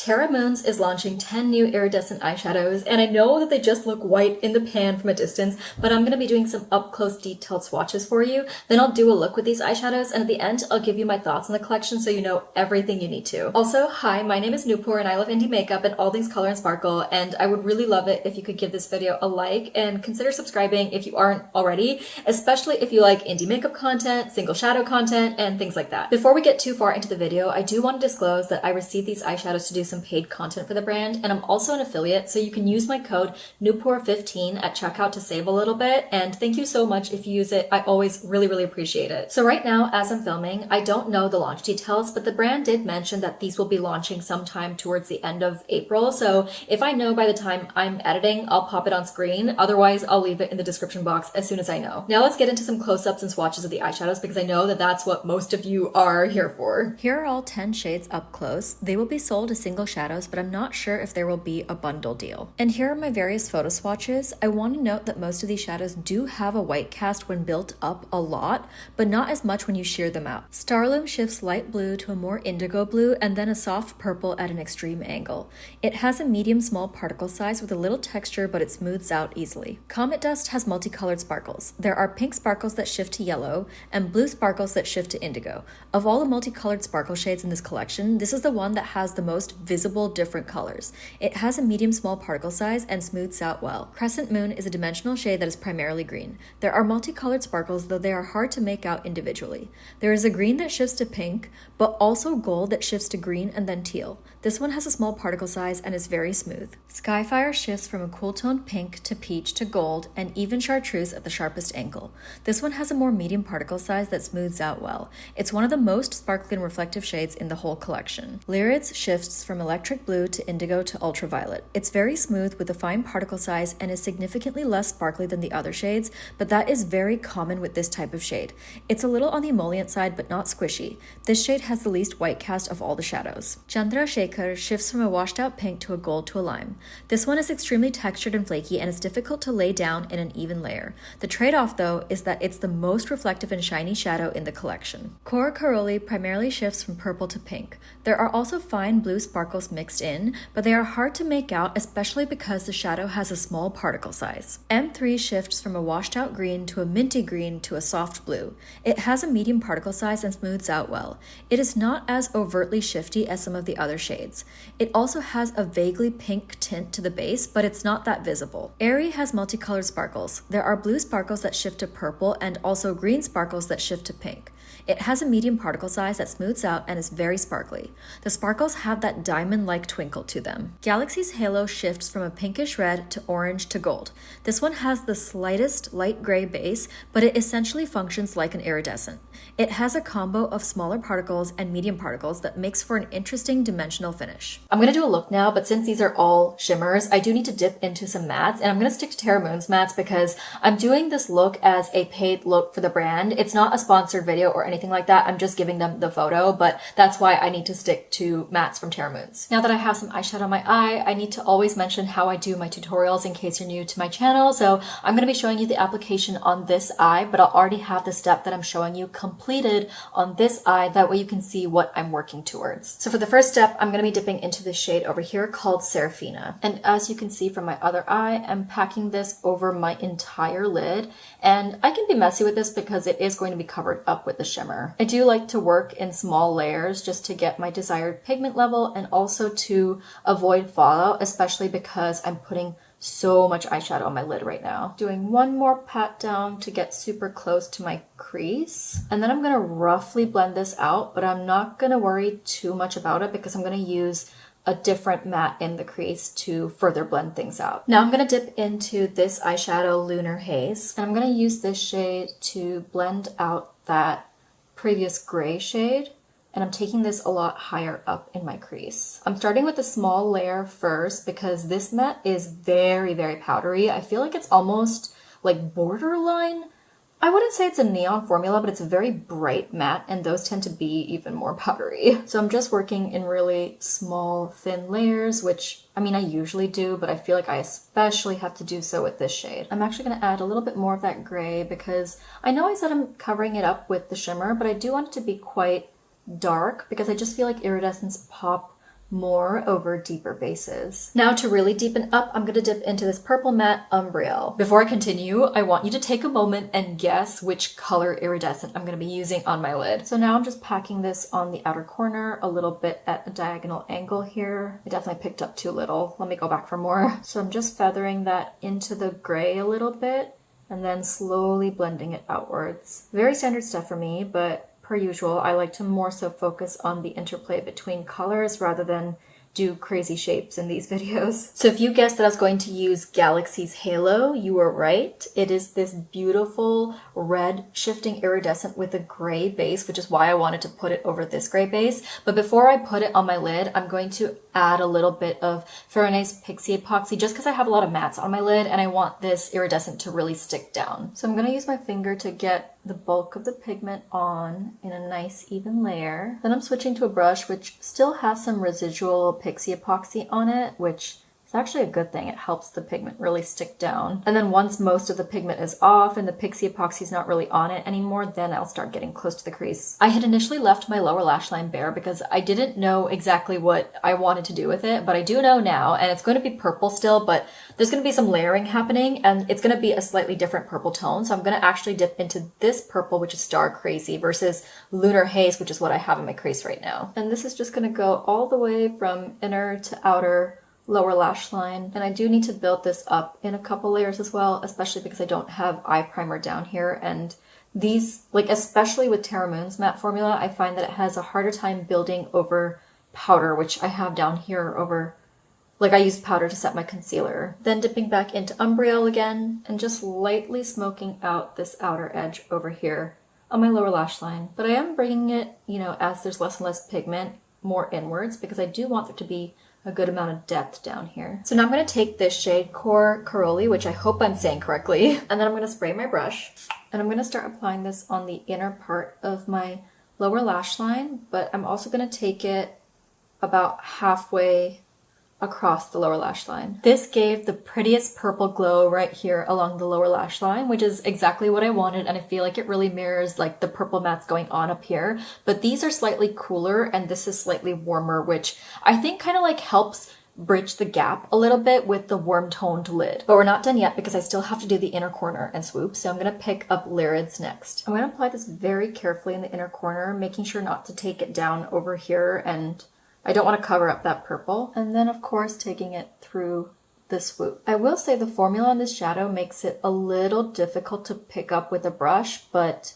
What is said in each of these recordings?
Terra Moons is launching 10 new iridescent eyeshadows, and I know that they just look white in the pan from a distance, but I'm going to be doing some up-close detailed swatches for you. Then I'll do a look with these eyeshadows, and at the end, I'll give you my thoughts on the collection so you know everything you need to. Also, hi, my name is Nupur, and I love indie makeup and all things color and sparkle, and I would really love it if you could give this video a like and consider subscribing if you aren't already, especially if you like indie makeup content, single shadow content, and things like that. Before we get too far into the video, I do want to disclose that I received these eyeshadows to do some paid content for the brand, and I'm also an affiliate, so you can use my code NUPUR15 at checkout to save a little bit, and thank you so much if you use it. I always really appreciate it. So right now, as I'm filming, I don't know the launch details, but the brand did mention that these will be launching sometime towards the end of April, so if I know by the time I'm editing, I'll pop it on screen. Otherwise, I'll leave it in the description box as soon as I know. Now let's get into some close-ups and swatches of the eyeshadows because I know that that's what most of you are here for. Here are all 10 shades up close. They will be sold as single shadows, but I'm not sure if there will be a bundle deal. And here are my various photo swatches. I want to note that most of these shadows do have a white cast when built up a lot, but not as much when you shear them out. Starloom shifts light blue to a more indigo blue and then a soft purple at an extreme angle. It has a medium small particle size with a little texture, but it smooths out easily. Comet Dust has multicolored sparkles. There are pink sparkles that shift to yellow and blue sparkles that shift to indigo. Of all the multicolored sparkle shades in this collection, this is the one that has the most visible different colors. It has a medium small particle size and smooths out well. Crescent Moon is a dimensional shade that is primarily green. There are multicolored sparkles, though they are hard to make out individually. There is a green that shifts to pink, but also gold that shifts to green and then teal. This one has a small particle size and is very smooth. Skyfire shifts from a cool toned pink to peach to gold and even chartreuse at the sharpest angle. This one has a more medium particle size that smooths out well. It's one of the most sparkly and reflective shades in the whole collection. Lyrids shifts from electric blue to indigo to ultraviolet. It's very smooth with a fine particle size and is significantly less sparkly than the other shades, but that is very common with this type of shade. It's a little on the emollient side, but not squishy. This shade has the least white cast of all the shadows. Chandra Shekhar shifts from a washed out pink to a gold to a lime. This one is extremely textured and flaky and is difficult to lay down in an even layer. The trade-off though is that it's the most reflective and shiny shadow in the collection. Cora Caroli primarily shifts from purple to pink. There are also fine blue sparkles mixed in, but they are hard to make out, especially because the shadow has a small particle size. M3 shifts from a washed out green to a minty green to a soft blue. It has a medium particle size and smooths out well. It is not as overtly shifty as some of the other shades. It also has a vaguely pink tint to the base, but it's not that visible. Airy has multicolored sparkles. There are blue sparkles that shift to purple and also green sparkles that shift to pink. It has a medium particle size that smooths out and is very sparkly. The sparkles have that diamond-like twinkle to them. Galaxy's Halo shifts from a pinkish red to orange to gold. This one has the slightest light gray base, but it essentially functions like an iridescent. It has a combo of smaller particles and medium particles that makes for an interesting dimensional finish. I'm going to do a look now, but since these are all shimmers, I do need to dip into some mattes, and I'm going to stick to Terra Moons mattes because I'm doing this look as a paid look for the brand. It's not a sponsored video or anything like that. I'm just giving them the photo, but that's why I need to stick to mattes from Terra Moons. Now that I have some eyeshadow on my eye, I need to always mention how I do my tutorials in case you're new to my channel. So I'm going to be showing you the application on this eye, but I'll already have the step that I'm showing you completed on this eye. That way you can see what I'm working towards. So for the first step, I'm going to be dipping into this shade over here called Serafina. And as you can see from my other eye, I'm packing this over my entire lid. And I can be messy with this because it is going to be covered up with the shimmer. I do like to work in small layers just to get my desired pigment level and also to avoid fallout, especially because I'm putting so much eyeshadow on my lid right now. Doing one more pat down to get super close to my crease. And then I'm going to roughly blend this out, but I'm not going to worry too much about it because I'm going to use a different matte in the crease to further blend things out. Now I'm going to dip into this eyeshadow Lunar Haze, and I'm going to use this shade to blend out that previous gray shade, and I'm taking this a lot higher up in my crease. I'm starting with a small layer first because this matte is very powdery. I feel like it's almost like borderline. I wouldn't say it's a neon formula, but it's a very bright matte, and those tend to be even more powdery. So I'm just working in really small, thin layers, which, I mean, I usually do, but I feel like I especially have to do so with this shade. I'm actually going to add a little bit more of that gray because I know I said I'm covering it up with the shimmer, but I do want it to be quite dark because I just feel like iridescents pop more over deeper bases. Now to really deepen up, I'm going to dip into this purple matte Umbriel. Before I continue, I want you to take a moment and guess which color iridescent I'm going to be using on my lid. So now I'm just packing this on the outer corner a little bit at a diagonal angle here. I definitely picked up too little. Let me go back for more. So I'm just feathering that into the gray a little bit and then slowly blending it outwards. Very standard stuff for me, but per usual, I like to more so focus on the interplay between colors rather than do crazy shapes in these videos. So if you guessed that I was going to use Galaxy's Halo, you were right. It is this beautiful red shifting iridescent with a gray base, which is why I wanted to put it over this gray base. But before I put it on my lid, I'm going to add a little bit of Fairness Pixie Epoxy just because I have a lot of mattes on my lid and I want this iridescent to really stick down. So I'm going to use my finger to get the bulk of the pigment on in a nice even layer. Then I'm switching to a brush which still has some residual Pixie Epoxy on it, which is actually a good thing. It helps the pigment really stick down. And then once most of the pigment is off and the Pixie Epoxy is not really on it anymore, then I'll start getting close to the crease. I had initially left my lower lash line bare because I didn't know exactly what I wanted to do with it, but I do know now, and it's going to be purple still, but there's going to be some layering happening and it's going to be a slightly different purple tone. So I'm going to actually dip into this purple, which is Star Crazy, versus Lunar Haze, which is what I have in my crease right now. And this is just going to go all the way from inner to outer lower lash line. And I do need to build this up in a couple layers as well, especially because I don't have eye primer down here. And these, like especially with Terra Moons matte formula, I find that it has a harder time building over powder, which I have down here over, like I used powder to set my concealer. Then dipping back into Umbriel again and just lightly smoking out this outer edge over here on my lower lash line. But I am bringing it, you know, as there's less and less pigment, more inwards because I do want there to be a good amount of depth down here. So now I'm going to take this shade Core Caroli, which I hope I'm saying correctly, and then I'm going to spray my brush and I'm going to start applying this on the inner part of my lower lash line, but I'm also going to take it about halfway across the lower lash line. This gave the prettiest purple glow right here along the lower lash line, which is exactly what I wanted, and I feel like it really mirrors like the purple mattes going on up here. But these are slightly cooler and this is slightly warmer, which I think kind of like helps bridge the gap a little bit with the warm toned lid. But we're not done yet because I still have to do the inner corner and swoop, so I'm going to pick up Lyrids next. I'm going to apply this very carefully in the inner corner, making sure not to take it down over here, and I don't want to cover up that purple. And then of course taking it through the swoop. I will say the formula on this shadow makes it a little difficult to pick up with a brush, but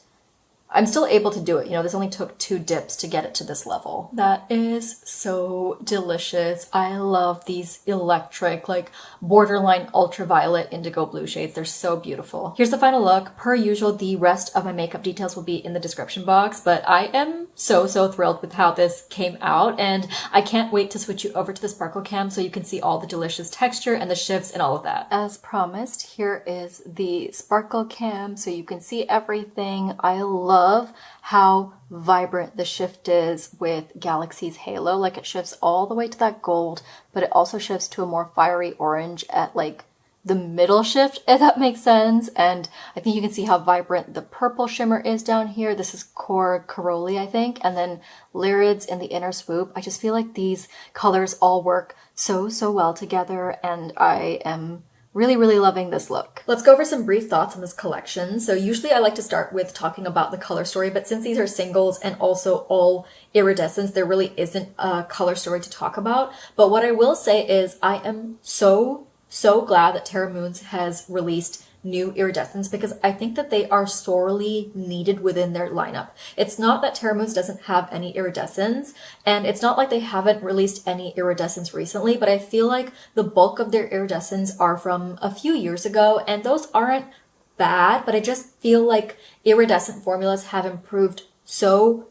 I'm still able to do it. You know, this only took 2 dips to get it to this level. That is so delicious. I love these electric, like borderline ultraviolet indigo blue shades. They're so beautiful. Here's the final look. Per usual, the rest of my makeup details will be in the description box, but I am so thrilled with how this came out, and I can't wait to switch you over to the sparkle cam so you can see all the delicious texture and the shifts and all of that. As promised, here is the sparkle cam so you can see everything. I love how vibrant the shift is with Galaxy's Halo. Like it shifts all the way to that gold, but it also shifts to a more fiery orange at like the middle shift, if that makes sense. And I think you can see how vibrant the purple shimmer is down here. This is Core Caroli, I think. And then Lyrids in the inner swoop. I just feel like these colors all work so well together, and I am really loving this look. Let's go over some brief thoughts on this collection. So usually I like to start with talking about the color story, but since these are singles and also all iridescents, there really isn't a color story to talk about. But what I will say is I am so glad that Terra Moons has released new iridescents because I think that they are sorely needed within their lineup. It's not that Terra Moons doesn't have any iridescents, and it's not like they haven't released any iridescents recently, but I feel like the bulk of their iridescents are from a few years ago, and those aren't bad, but I just feel like iridescent formulas have improved so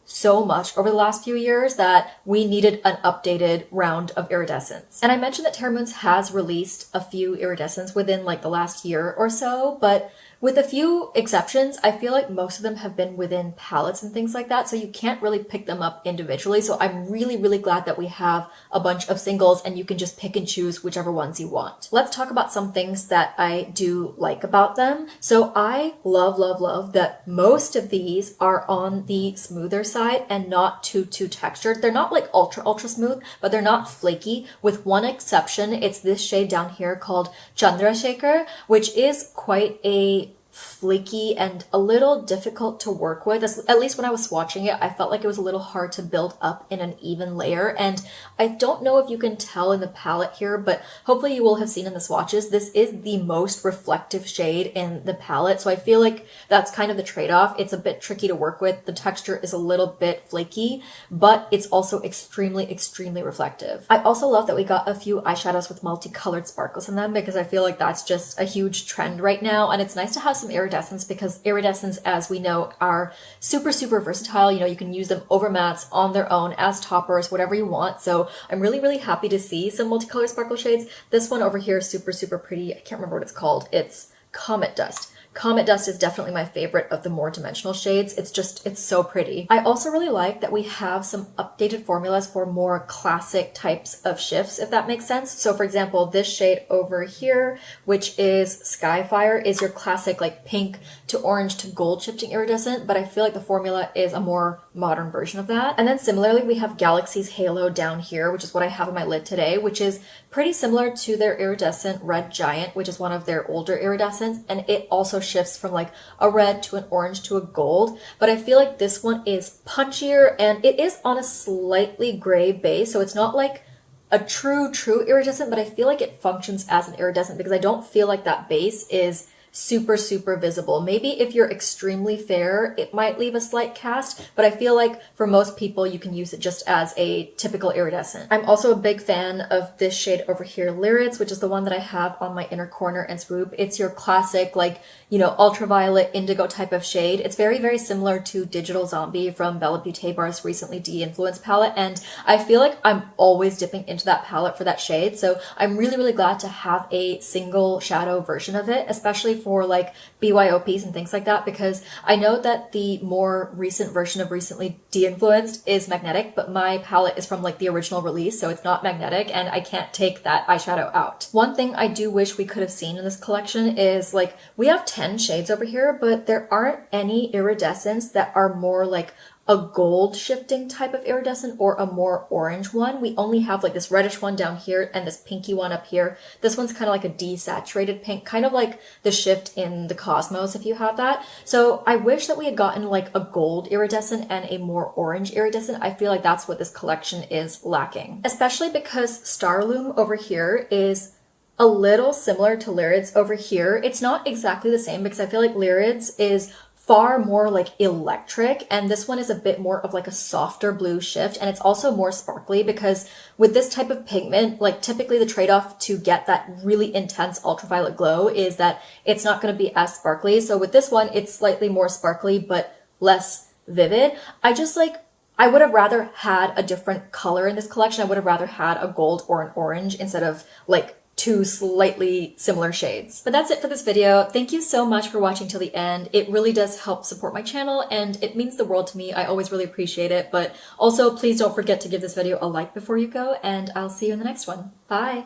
much over the last few years that we needed an updated round of iridescents. And I mentioned that Terra Moons has released a few iridescents within like the last year or so, but With a few exceptions, I feel like most of them have been within palettes and things like that, so you can't really pick them up individually. So I'm really, really glad that we have a bunch of singles and you can just pick and choose whichever ones you want. Let's talk about some things that I do like about them. So I love, love, love that most of these are on the smoother side and not too textured. They're not like ultra, ultra smooth, but they're not flaky. With one exception, it's this shade down here called Chandrasekhar, which is quite a flaky and a little difficult to work with. At least when I was swatching it, I felt like it was a little hard to build up in an even layer. And I don't know if you can tell in the palette here, but hopefully you will have seen in the swatches, this is the most reflective shade in the palette. So I feel like that's kind of the trade-off. It's a bit tricky to work with. The texture is a little bit flaky, but it's also extremely, extremely reflective. I also love that we got a few eyeshadows with multicolored sparkles in them because I feel like that's just a huge trend right now. And it's nice to have some iridescents because iridescents, as we know, are super, super versatile. You know, you can use them over mattes, on their own, as toppers, whatever you want. So I'm really, really happy to see some multicolored sparkle shades. This one over here is super, super pretty. I can't remember what it's called. It's Comet Dust. Comet Dust is definitely my favorite of the more dimensional shades. It's so pretty. I also really like that we have some updated formulas for more classic types of shifts, if that makes sense. So for example, this shade over here, which is Skyfire, is your classic like pink to orange to gold shifting iridescent, but I feel like the formula is a more modern version of that. And then similarly, we have Galaxy's Halo down here, which is what I have on my lid today, which is pretty similar to their iridescent Red Giant, which is one of their older iridescents, and it also shifts from like a red to an orange to a gold, but I feel like this one is punchier and it is on a slightly gray base, so it's not like a true iridescent, but I feel like it functions as an iridescent because I don't feel like that base is super, super visible. Maybe if you're extremely fair, it might leave a slight cast, but I feel like for most people, you can use it just as a typical iridescent. I'm also a big fan of this shade over here, Lyrids, which is the one that I have on my inner corner and swoop. It's your classic, like, you know, ultraviolet indigo type of shade. It's very, very similar to Digital Zombie from Bella Beauté Bar's recently de-influenced palette, and I feel like I'm always dipping into that palette for that shade, so I'm really, really glad to have a single shadow version of it, especially for like BYOPs and things like that, because I know that the more recent version of recently de-influenced is magnetic, but my palette is from like the original release, so it's not magnetic and I can't take that eyeshadow out. One thing I do wish we could have seen in this collection is like, we have 10 shades over here, but there aren't any iridescents that are more like a gold shifting type of iridescent or a more orange one. We only have like this reddish one down here and this pinky one up here. This one's kind of like a desaturated pink, kind of like the shift in the Cosmos if you have that. So I wish that we had gotten like a gold iridescent and a more orange iridescent. I feel like that's what this collection is lacking, especially because Starloom over here is a little similar to Lyrids over here. It's not exactly the same because I feel like Lyrids is far more like electric and this one is a bit more of like a softer blue shift, and it's also more sparkly because with this type of pigment, like typically the trade-off to get that really intense ultraviolet glow is that it's not going to be as sparkly. So with this one, it's slightly more sparkly but less vivid. I would have rather had a different color in this collection. I would have rather had a gold or an orange instead of like two slightly similar shades. But that's it for this video. Thank you so much for watching till the end. It really does help support my channel and it means the world to me. I always really appreciate it. But also please don't forget to give this video a like before you go, and I'll see you in the next one. Bye!